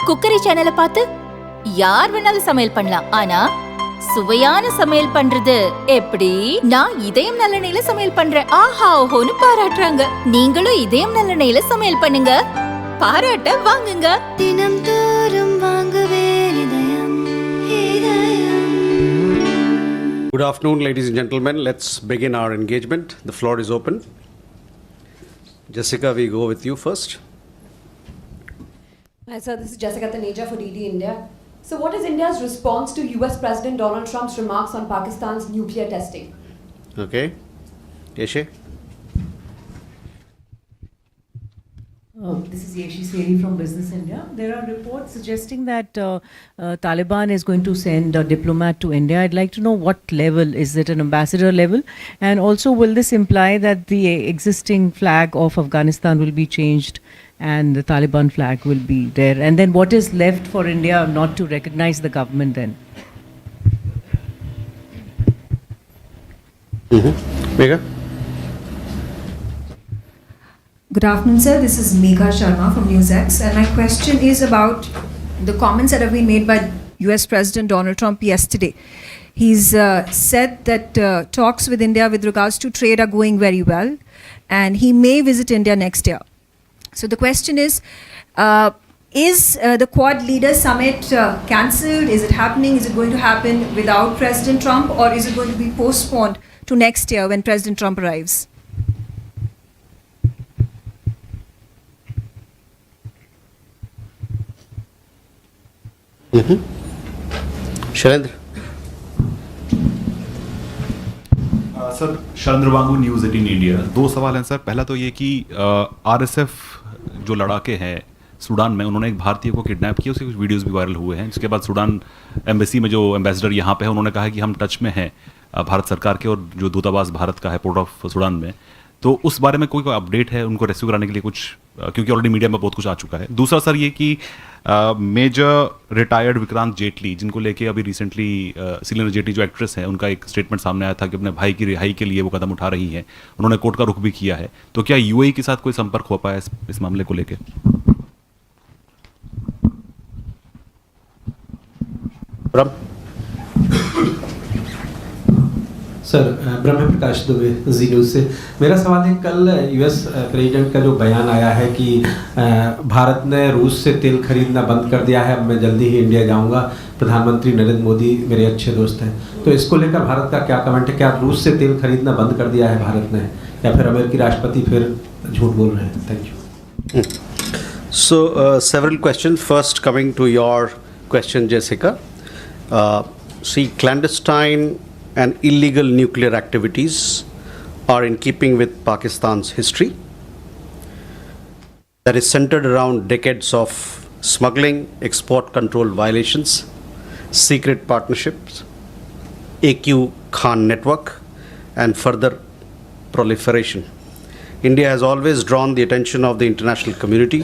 Cookery சேனலை பார்த்து யார் வேணாலும் சமையல் பண்ணலாம். ஆனா சுவையான சமையல் பண்றது எப்படி? நான் இதயம் நல்லெண்ணெயில சமையல் பண்றேன். ஆஹா ஓஹோன்னு பாராட்டுறாங்க. நீங்களும் இதயம் நல்லெண்ணெயில சமையல் பண்ணுங்க, பாராட்ட வாங்குங்க. தினம் தோறும் வாங்குவே இதயம் இதயம். Good afternoon, ladies and gentlemen. Let's begin our engagement. The floor is open. Jessica, we go with you first. Hi sir, this is Jessica for DD India. So what is India's response to US President Donald Trump's remarks on Pakistan's nuclear testing? Okay. Yeshe? This is Yeshi Seri from Business India. There are reports suggesting that Taliban is going to send a diplomat to India. I'd like to know what level. Is it an ambassador level? And also, will this imply that the existing flag of Afghanistan will be changed and the Taliban flag will be there? And then what is left for India not to recognize the government then? Megha? Good afternoon, sir. This is Megha Sharma from NewsX, and my question is about the comments that have been made by US President Donald Trump yesterday. He's said that talks with India with regards to trade are going very well, and he may visit India next year. So the question is the Quad Leaders Summit cancelled? Is it happening? Is it going to happen without President Trump, or is it going to be postponed to next year when President Trump arrives? Shailendra? Sir शरंद्र वांगू News 18 India. दो सवाल हैं sir. पहला तो ये कि RSF जो लड़ाके हैं सूडान में, उन्होंने एक भारतीय को किडनैप किया, उसके कुछ वीडियोस भी वायरल हुए हैं. इसके बाद सूडान एम्बेसी में जो एम्बेसडर यहाँ पे है, उन्होंने कहा है कि हम टच में हैं भारत सरकार के और जो दूतावास भारत का है पोर्ट ऑफ सूडान में. तो उस बारे में कोई अपडेट है उनको रेस्क्यू कराने के लिए कुछ, क्योंकि ऑलरेडी मीडिया में बहुत कुछ आ चुका है. दूसरा सर ये कि मेजर रिटायर्ड विक्रांत जेटली, जिनको लेके अभी रिसेंटली सीलेना जेटली जो एक्ट्रेस है, उनका एक स्टेटमेंट सामने आया था कि अपने भाई की रिहाई के लिए वो कदम उठा रही हैं. उन्होंने कोर्ट का रुख भी किया है. तो क्या यूएई के साथ कोई संपर्क हो पाया इस मामले को लेके? सर ब्रह्म प्रकाश दुबे जी न्यूज़ से. मेरा सवाल है, कल यूएस प्रेसिडेंट का जो बयान आया है कि भारत ने रूस से तेल खरीदना बंद कर दिया है, अब मैं जल्दी ही इंडिया जाऊंगा, प्रधानमंत्री नरेंद्र मोदी मेरे अच्छे दोस्त हैं, तो इसको लेकर भारत का क्या कमेंट है? क्या रूस से तेल खरीदना बंद कर दिया है भारत ने, या फिर अमेरिकी राष्ट्रपति फिर झूठ बोल रहे हैं? Thank you. So, several questions. First, coming to your question, Jessica. See, clandestine and illegal nuclear activities are in keeping with Pakistan's history that is centered around decades of smuggling, export control violations, secret partnerships, AQ Khan network, and further proliferation. India has always drawn the attention of the international community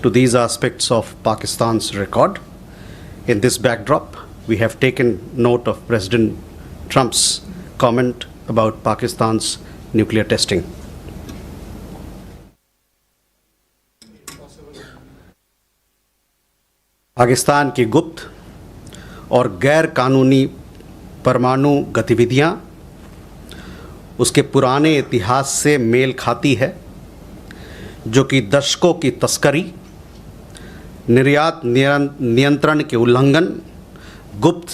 to these aspects of Pakistan's record. In this backdrop, we have taken note of President Trump's comment about Pakistan's nuclear testing. Pakistan की गुप्त और गैर कानूनी परमाणु गतिविधियां उसके पुराने इतिहास से मेल खाती है, जो कि दशकों की तस्करी, निर्यात नियंत्रण के उल्लंघन, गुप्त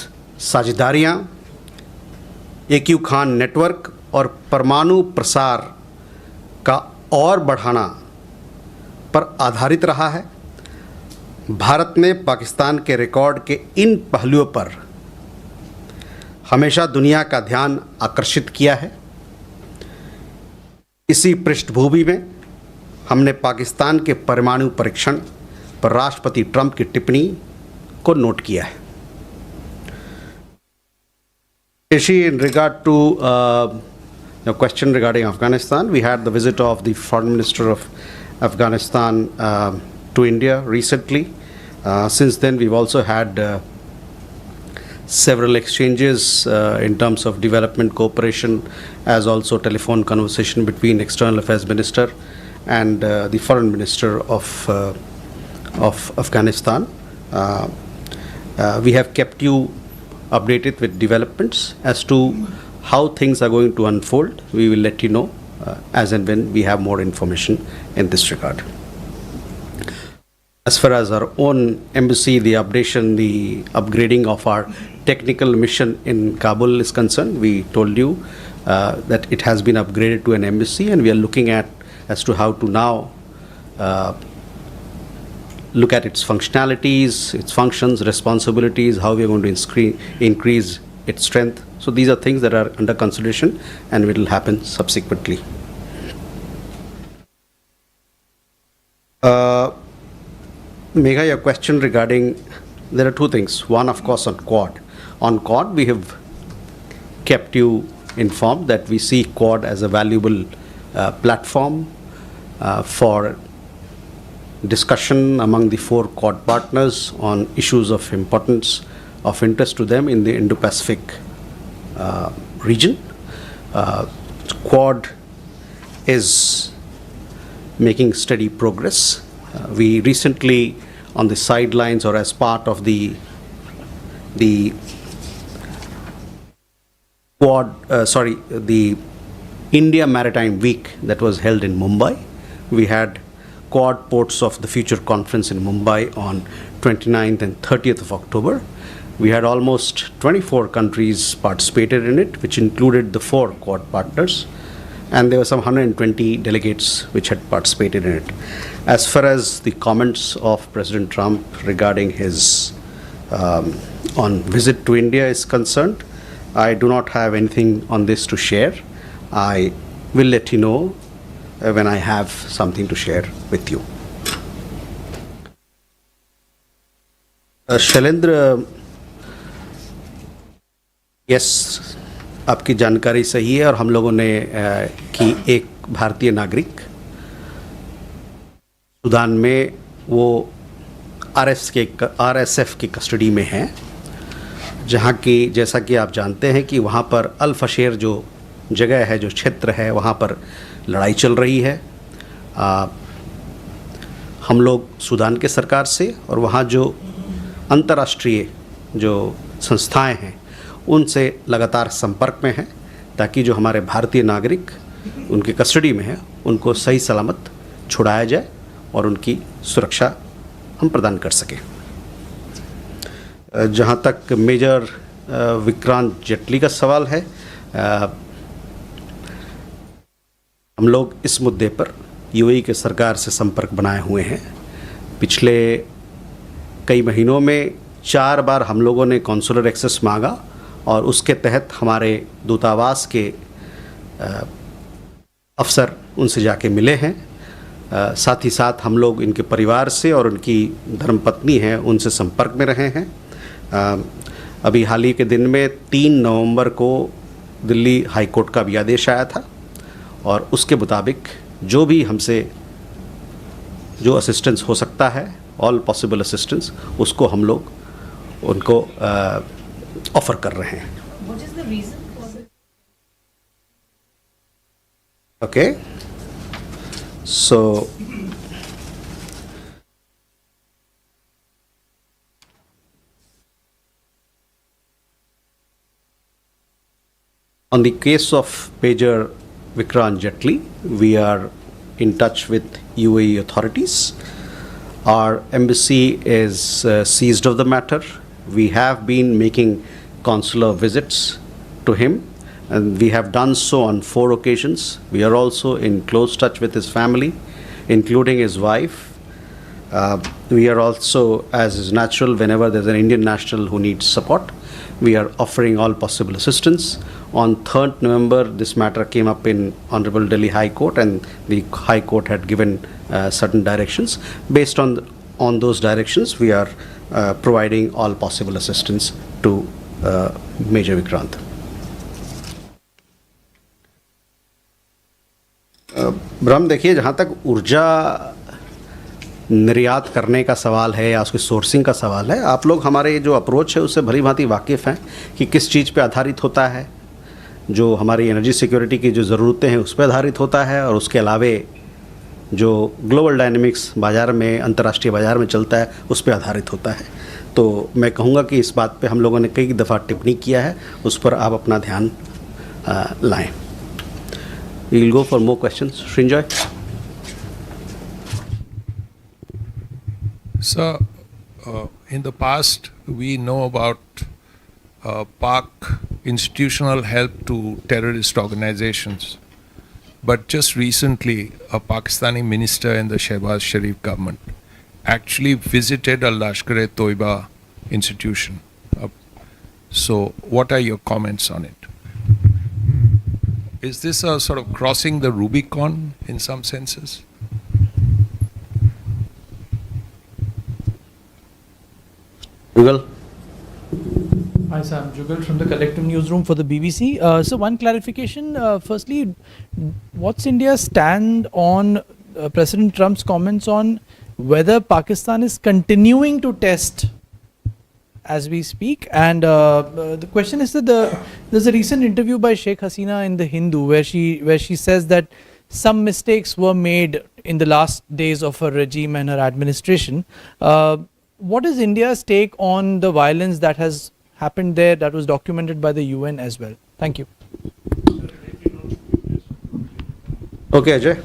साझेदारियां, AQ खान नेटवर्क और परमाणु प्रसार का और बढ़ाना पर आधारित रहा है. भारत ने पाकिस्तान के रिकॉर्ड के इन पहलुओं पर हमेशा दुनिया का ध्यान आकर्षित किया है. इसी पृष्ठभूमि में हमने पाकिस्तान के परमाणु परीक्षण पर राष्ट्रपति ट्रंप की टिप्पणी को नोट किया है. In regard to your question regarding Afghanistan, we had the visit of the Foreign Minister of Afghanistan to India recently. Since then, we've also had several exchanges in terms of development cooperation, as also telephone conversation between External Affairs Minister and the Foreign Minister of Afghanistan. We have kept you updated with developments as to how things are going to unfold. We will let you know as and when we have more information in this regard. As far as our own embassy, the upgrading of our technical mission in Kabul is concerned, we told you that it has been upgraded to an embassy, and we are looking at as to how to now look at its functionalities, its functions, responsibilities, how we are going to increase its strength. So these are things that are under consideration and will happen subsequently. Megha, your question regarding, there are two things. One, of course, on Quad. On Quad, we have kept you informed that we see Quad as a valuable platform for discussion among the 4 Quad partners on issues of importance, of interest to them in the Indo-Pacific region. Quad is making steady progress. We recently, on the sidelines or as part of the India Maritime Week that was held in Mumbai, we had Quad Ports of the Future conference in Mumbai on 29th and 30th of October. We had almost 24 countries participated in it, which included the 4 Quad partners, and there were some 120 delegates which had participated in it. As far as the comments of President Trump regarding his on visit to India is concerned, I do not have anything on this to share. I will let you know when I have something to share with you. Shailendra, yes, आपकी जानकारी सही है और हम लोगों ने कि एक भारतीय नागरिक सूडान में वो RSF की कस्टडी में है, जहाँ की, जैसा कि आप जानते हैं कि वहाँ पर अल फशेर जो जगह है, जो क्षेत्र है, वहाँ पर लड़ाई चल रही है। हम लोग सूडान के सरकार से और वहाँ जो अंतर्राष्ट्रीय जो संस्थाएं हैं उनसे लगातार संपर्क में हैं, ताकि जो हमारे भारतीय नागरिक उनकी कस्टडी में हैं उनको सही सलामत छुड़ाया जाए और उनकी सुरक्षा हम प्रदान कर सकें। जहाँ तक मेजर विक्रांत जेटली का सवाल है, हम लोग इस मुद्दे पर यूएई के सरकार से संपर्क बनाए हुए हैं। पिछले कई महीनों में 4 बार हम लोगों ने कॉन्सुलर एक्सेस मांगा और उसके तहत हमारे दूतावास के अफसर उनसे जाके मिले हैं। साथ ही साथ हम लोग इनके परिवार से और उनकी धर्मपत्नी हैं उनसे संपर्क में रहे हैं। अभी हाल ही के दिन में 3 नवंबर को दिल्ली हाई कोर्ट का भी आदेश आया था और उसके मुताबिक जो भी हमसे जो असिस्टेंस हो सकता है, ऑल पॉसिबल असिस्टेंस, उसको हम लोग उनको ऑफर कर रहे हैं। Okay, so on the case of Major Vikrant Jetli, we are in touch with UAE authorities. Our embassy is seized of the matter. We have been making consular visits to him, and we have done so on 4 occasions. We are also in close touch with his family, including his wife. We are also, as is natural, whenever there's an Indian national who needs support, we are offering all possible assistance. On 3rd November, this matter came up in Honorable Delhi High Court, and the High Court had given certain directions. Based on those directions, we are providing all possible assistance to Major Vikrant. ब्रह्म, देखिए, जहाँ तक ऊर्जा निर्यात करने का सवाल है या उसकी सोर्सिंग का सवाल है, आप लोग हमारे जो अप्रोच है उससे भली भांति वाकिफ़ हैं कि किस चीज़ पे आधारित होता है। जो हमारी एनर्जी सिक्योरिटी की जो ज़रूरतें हैं उस पर आधारित होता है और उसके अलावे जो ग्लोबल डायनेमिक्स बाज़ार में, अंतर्राष्ट्रीय बाज़ार में चलता है, उस पर आधारित होता है। तो मैं कहूँगा कि इस बात पे हम लोगों ने कई दफ़ा टिप्पणी किया है, उस पर आप अपना ध्यान लाएं। We will go for more questions. Srinjoy. Sir, in the past, we know about Pak institutional help to terrorist organizations. But just recently, a Pakistani minister in the Shehbaz Sharif government actually visited a Lashkar-e-Toiba institution. So, what are your comments on it? Is this a sort of crossing the Rubicon in some senses? Jugal. Hi, sir. I'm Jugal from the Collective Newsroom for the BBC. So, one clarification. Firstly, what's India's stand on President Trump's comments on whether Pakistan is continuing to test as we speak? And the question is that there's a recent interview by Sheikh Hasina in The Hindu where she says that some mistakes were made in the last days of her regime and her administration. What is India's take on the violence that has happened there, that was documented by the UN as well? Thank you. Okay, Ajay.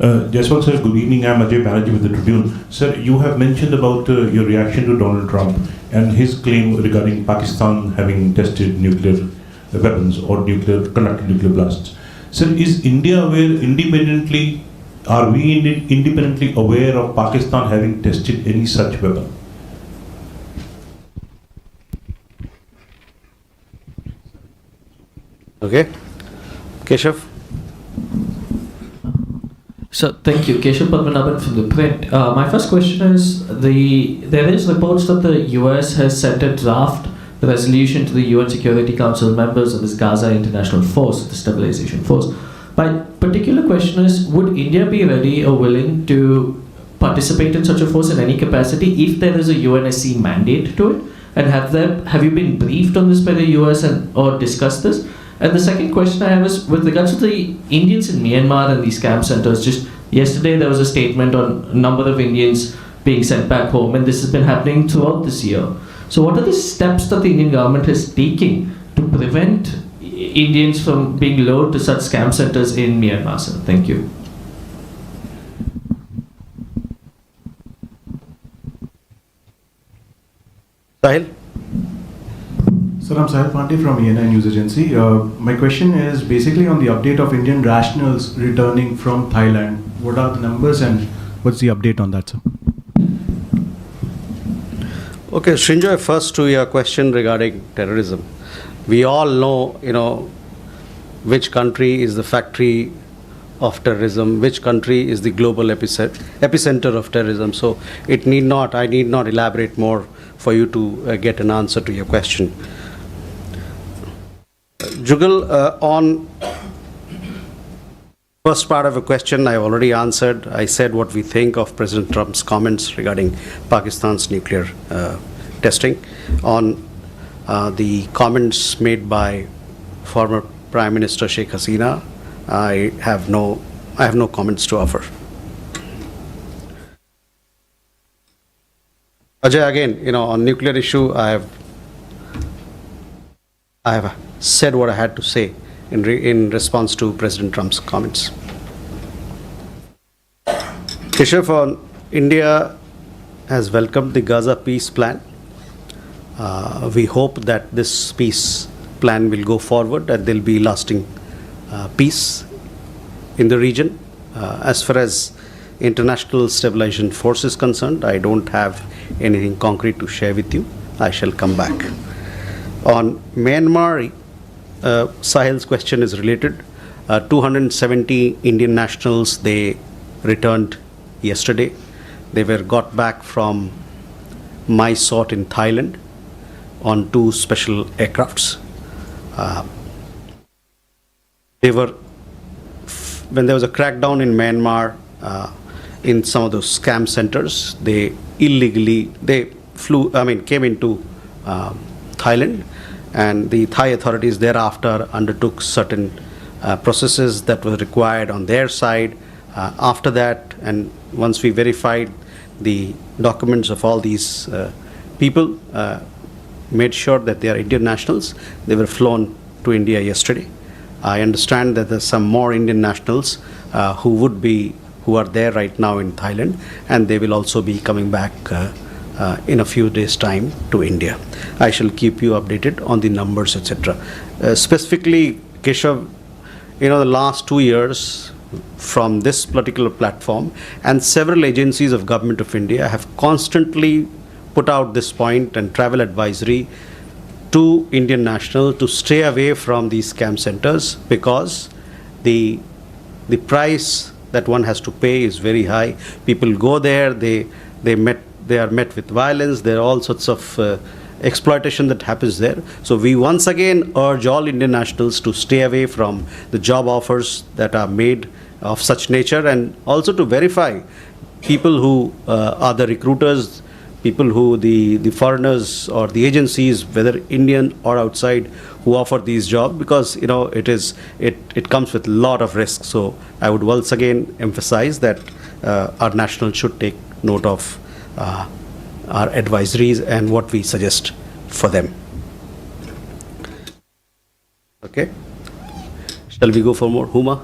Jaishwal sir, good evening. I'm Ajay Banerjee with the Tribune. Sir, you have mentioned about your reaction to Donald Trump and his claim regarding Pakistan having tested nuclear weapons or conducted nuclear blasts. Sir, is India aware are we independently aware of Pakistan having tested any such weapon? Okay. Keshav. So, thank you. Keshav Padmanabhan from The Print. My first question is, there is reports that the US has sent a draft resolution to the UN Security Council members of this Gaza International Force, the Stabilization Force. My particular question is, would India be ready or willing to participate in such a force in any capacity if there is a UNSC mandate to it? And have you been briefed on this by the US or discussed this? And the second question I have is with regards to the Indians in Myanmar and these camp centers. Just yesterday there was a statement on a number of Indians being sent back home, and this has been happening throughout this year. So what are the steps that the Indian government is taking to prevent Indians from being lured to such camp centers in Myanmar, sir? Thank you. Sahil. Sir, I'm Sahil Pandey from MEA News Agency. My question is basically on the update of Indian nationals returning from Thailand. What are the numbers and what's the update on that, sir? Okay, Srinjoy, first to your question regarding terrorism. We all know, which country is the factory of terrorism, which country is the global epicenter of terrorism. So I need not elaborate more for you to get an answer to your question. Jugal, on first part of a question, I already answered. I said what we think of President Trump's comments regarding Pakistan's nuclear testing. On the comments made by former Prime Minister Sheikh Hasina, I have no comments to offer. Ajay, again, on nuclear issue, I have said what I had to say in response to President Trump's comments. Keshav, on India has welcomed the Gaza peace plan. We hope that this peace plan will go forward and there will be lasting peace in the region. As far as International Stabilization Force is concerned, I don't have anything concrete to share with you. I shall come back. On Myanmar, Sahil's question is related. 270 Indian nationals, they returned yesterday. They were got back from Mysore in Thailand on 2 special aircrafts. When there was a crackdown in Myanmar, in some of those scam centers, they came into Thailand, and the Thai authorities thereafter undertook certain processes that were required on their side. After that, and once we verified the documents of all these people, made sure that they are Indian nationals. They were flown to India yesterday. I understand that there's some more Indian nationals who are there right now in Thailand, and they will also be coming back in a few days' time to India. I shall keep you updated on the numbers, etc. Specifically, Keshav, the last 2 years from this particular platform, and several agencies of Government of India have constantly put out this point and travel advisory to Indian nationals to stay away from these scam centers, because the price that one has to pay is very high. People go there, they are met with violence. There are all sorts of exploitation that happens there. So we once again urge all Indian nationals to stay away from the job offers that are made of such nature, and also to verify people who are the recruiters, people who the foreigners or the agencies, whether Indian or outside, who offer these jobs, because it comes with a lot of risk. So I would once again emphasize that our nationals should take note of our advisories and what we suggest for them. Okay, shall we go for more? Huma?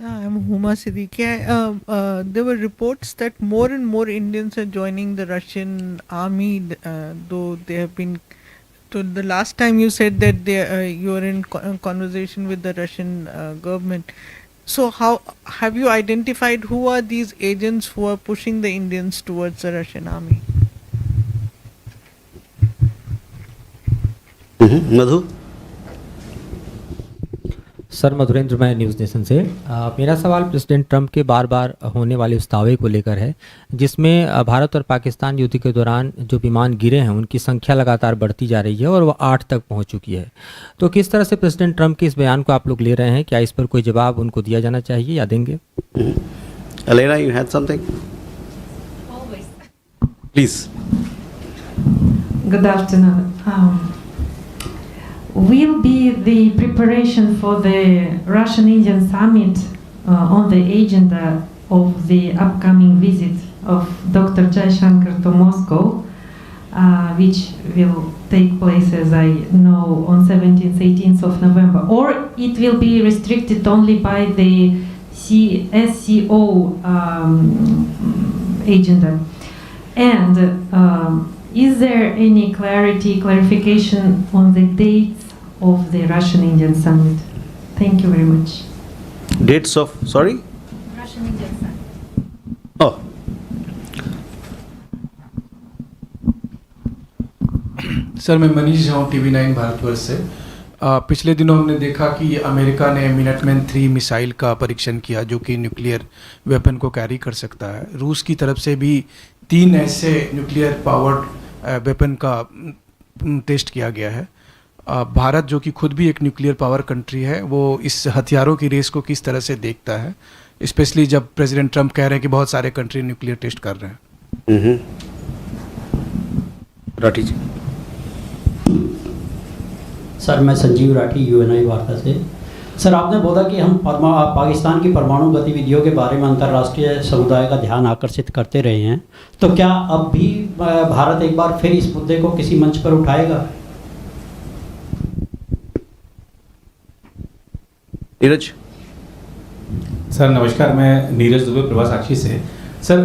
I'm Huma Siddiqui. There were reports that more and more Indians are joining the Russian army, though they have been. So the last time you said that you were in conversation with the Russian government. So how have you identified who are these agents who are pushing the Indians towards the Russian army? Madhu? Sir Madhurendra, मैं news nation से। मेरा सवाल president Trump के बार बार होने वाले उस दावे को लेकर है जिसमें भारत और पाकिस्तान युद्ध के दौरान जो विमान गिरे हैं उनकी संख्या लगातार बढ़ती जा रही है और वो 8 तक पहुंच चुकी है। तो किस तरह से प्रेसिडेंट ट्रंप के इस बयान को आप लोग ले रहे हैं? क्या इस पर कोई जवाब उनको दिया जाना चाहिए या देंगे? Elena, you had something? Always. Please. Good afternoon. Will be the preparation for the Russian-Indian summit on the agenda of the upcoming visit of Dr. Jaishankar to Moscow, which will take place, as I know, on 17th, 18th of November, or it will be restricted only by the SCO agenda? And is there any clarification on the dates of the Russian-Indian summit? Thank you very much. Dates of, sorry? Russian-Indian summit. Oh. Sir, मैं मनीष हूँ TV9 Bharatvarsh से। पिछले दिनों हमने देखा कि America ने Minuteman 3 missile का परीक्षण किया जो कि न्यूक्लियर वेपन को कैरी कर सकता है। रूस की तरफ से भी 3 ऐसे न्यूक्लियर पावर्ड वेपन का टेस्ट किया गया है। भारत जो कि खुद भी एक न्यूक्लियर पावर कंट्री है, वो इस हथियारों की रेस को किस तरह से देखता है, स्पेशली जब प्रेसिडेंट ट्रंप कह रहे हैं कि बहुत सारे कंट्री न्यूक्लियर टेस्ट कर रहे हैं? राठी जी। सर, मैं संजीव राठी UNI वार्ता से। सर, आपने बोला कि हम पाकिस्तान की परमाणु गतिविधियों के बारे में अंतर्राष्ट्रीय समुदाय का ध्यान आकर्षित करते रहे हैं, तो क्या अब भी भारत एक बार फिर इस मुद्दे को किसी मंच पर उठाएगा? नीरज। सर नमस्कार, मैं नीरज दुबे प्रभा साक्षी से। सर,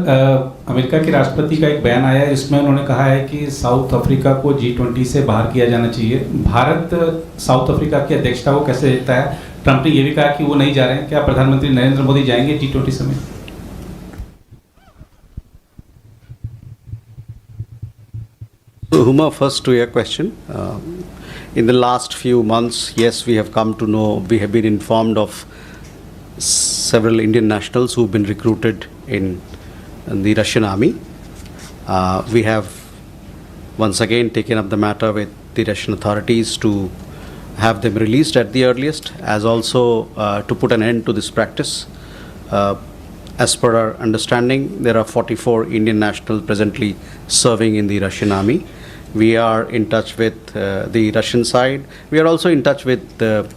अमेरिका के राष्ट्रपति का एक बयान आया है जिसमें उन्होंने कहा है कि साउथ अफ्रीका को G20 से बाहर किया जाना चाहिए। भारत साउथ अफ्रीका की अध्यक्षता को कैसे देखता है? ट्रंप ने ये भी कहा कि वो नहीं जा रहे हैं। क्या प्रधानमंत्री नरेंद्र मोदी जाएंगे G20 summit? So, Huma, first to your question. In the last few months, yes, we have come to know, we have been informed of several Indian nationals who've been recruited in the Russian army. We have once again taken up the matter with the Russian authorities to have them released at the earliest, as also to put an end to this practice. As per our understanding, there are 44 Indian nationals presently serving in the Russian army. We are in touch with the Russian side. We are also in touch with the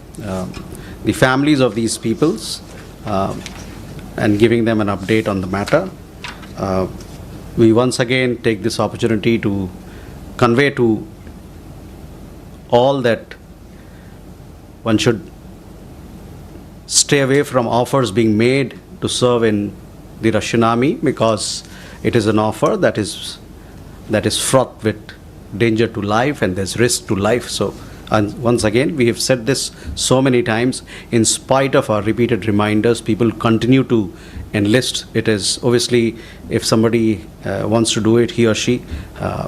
families of these peoples and giving them an update on the matter. We once again take this opportunity to convey to all that one should stay away from offers being made to serve in the Russian army, because it is an offer that is fraught with danger to life and there's risk to life. So, and once again, we have said this so many times, in spite of our repeated reminders, people continue to enlist. It is obviously, if somebody wants to do it, he or she,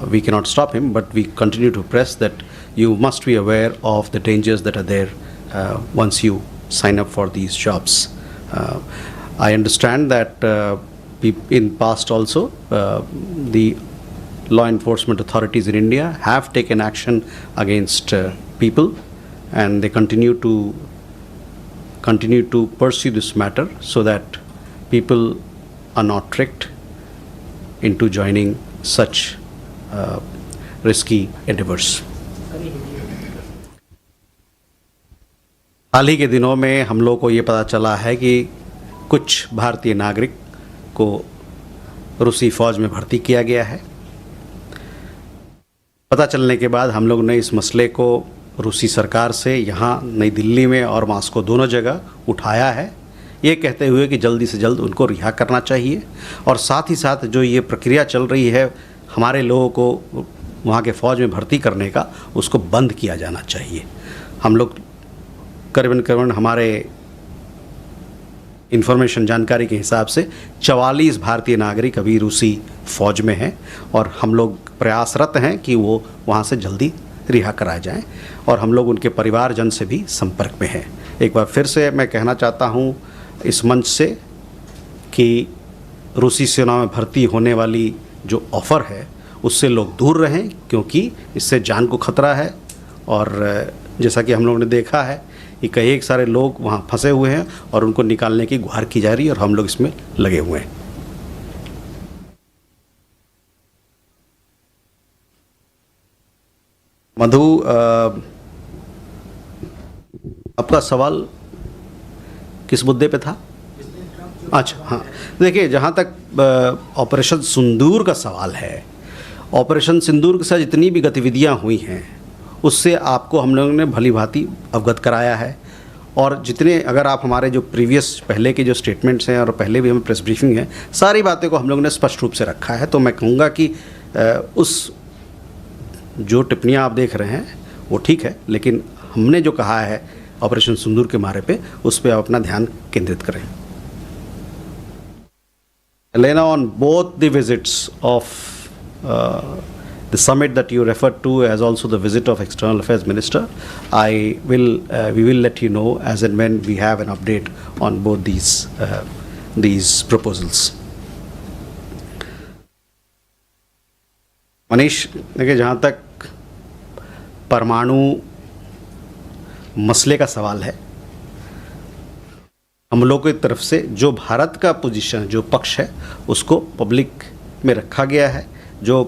we cannot stop him, but we continue to press that you must be aware of the dangers that are there once you sign up for these jobs. I understand that in past also, the law enforcement authorities in India have taken action against people, and they continue to pursue this matter so that people are not tricked into joining such risky endeavors. हाल ही के दिनों में हम लोग को ये पता चला है कि कुछ भारतीय नागरिक को रूसी फ़ौज में भर्ती किया गया है। पता चलने के बाद हम लोग ने इस मसले को रूसी सरकार से यहाँ नई दिल्ली में और मॉस्को दोनों जगह उठाया है, ये कहते हुए कि जल्दी से जल्द उनको रिहा करना चाहिए, और साथ ही साथ जो ये प्रक्रिया चल रही है हमारे लोगों को वहाँ के फ़ौज में भर्ती करने का, उसको बंद किया जाना चाहिए। हम लोग करीबन हमारे इन्फॉर्मेशन जानकारी के हिसाब से 44 भारतीय नागरिक अभी रूसी फ़ौज में हैं, और हम लोग प्रयासरत हैं कि वो वहाँ से जल्दी रिहा कराए जाएं, और हम लोग उनके परिवारजन से भी संपर्क में हैं। एक बार फिर से मैं कहना चाहता हूँ इस मंच से कि रूसी सेना में भर्ती होने वाली जो ऑफ़र है उससे लोग दूर रहें, क्योंकि इससे जान को खतरा है, और जैसा कि हम लोगों ने देखा है कि कई सारे लोग वहाँ फंसे हुए हैं और उनको निकालने की गुहार की जा रही है, और हम लोग इसमें लगे हुए हैं। मधु, आपका सवाल किस मुद्दे पे था? अच्छा, हाँ, देखिए, जहाँ तक ऑपरेशन सिंदूर का सवाल है, ऑपरेशन सिंदूर के साथ जितनी भी गतिविधियाँ हुई हैं उससे आपको हम लोगों ने भली भांति अवगत कराया है, और जितने, अगर आप हमारे जो प्रीवियस पहले के जो स्टेटमेंट्स हैं और पहले भी हमें प्रेस ब्रीफिंग है, सारी बातें को हम लोगों ने स्पष्ट रूप से रखा है। तो मैं कहूँगा कि उस जो टिप्पणियाँ आप देख रहे हैं वो ठीक है, लेकिन हमने जो कहा है ऑपरेशन सिंदूर के बारे पे, उस पर आप अपना ध्यान केंद्रित करें। Elena, on both the visits of the summit that you referred to, as also the visit of External Affairs Minister, we will let you know as and when we have an update on both these proposals. Manish, देखिए, जहाँ तक परमाणु मसले का सवाल है, हम लोगों की तरफ से जो भारत का पोजीशन, जो पक्ष है, उसको पब्लिक में रखा गया है। जो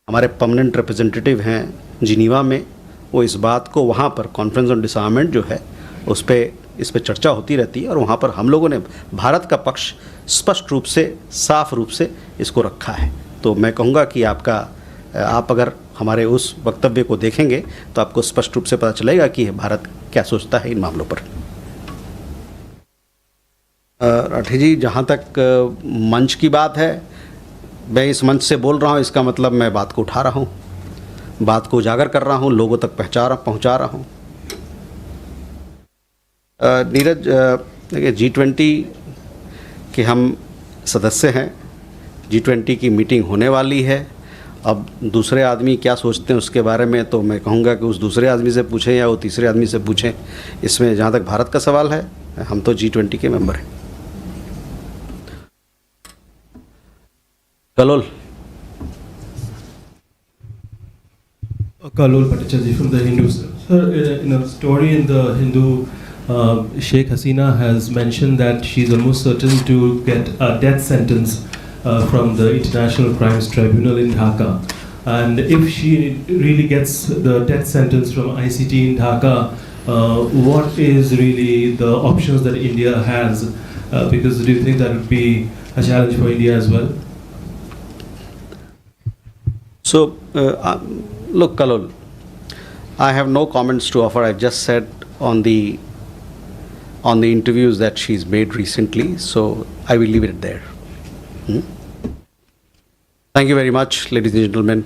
हमारे परमानेंट रिप्रेजेंटेटिव हैं जिनीवा में, वो इस बात को वहाँ पर कॉन्फ्रेंस ऑन डिसआर्ममेंट जो है उस पर चर्चा होती रहती है, और वहाँ पर हम लोगों ने भारत का पक्ष स्पष्ट रूप से, साफ रूप से इसको रखा है। तो मैं कहूँगा कि आप अगर हमारे उस वक्तव्य को देखेंगे तो आपको स्पष्ट रूप से पता चलेगा कि भारत क्या सोचता है इन मामलों पर। राठी जी, जहाँ तक मंच की बात है, मैं इस मंच से बोल रहा हूँ, इसका मतलब मैं बात को उठा रहा हूँ, बात को उजागर कर रहा हूँ, लोगों तक पहुँचा रहा हूँ। नीरज, देखिए, G20 के हम सदस्य हैं, G20 की मीटिंग होने वाली है। अब दूसरे आदमी क्या सोचते हैं उसके बारे में तो मैं कहूँगा कि उस दूसरे आदमी से पूछें या वो तीसरे आदमी से पूछें। इसमें जहाँ तक भारत का सवाल है, हम तो G20 के मेंबर हैं। Kalol. Kalol Bhattacharya from the Hindu. Sir, in a story in the Hindu, Sheikh Hasina has mentioned that she's almost certain to get a death sentence from the International Crimes Tribunal in Dhaka. And if she really gets the death sentence from ICT in Dhaka, what is really the options that India has? Because do you think that would be a challenge for India as well? So, look, Kalol, I have no comments to offer. I just said on the interviews that she's made recently, so I will leave it there. Thank you very much, ladies and gentlemen.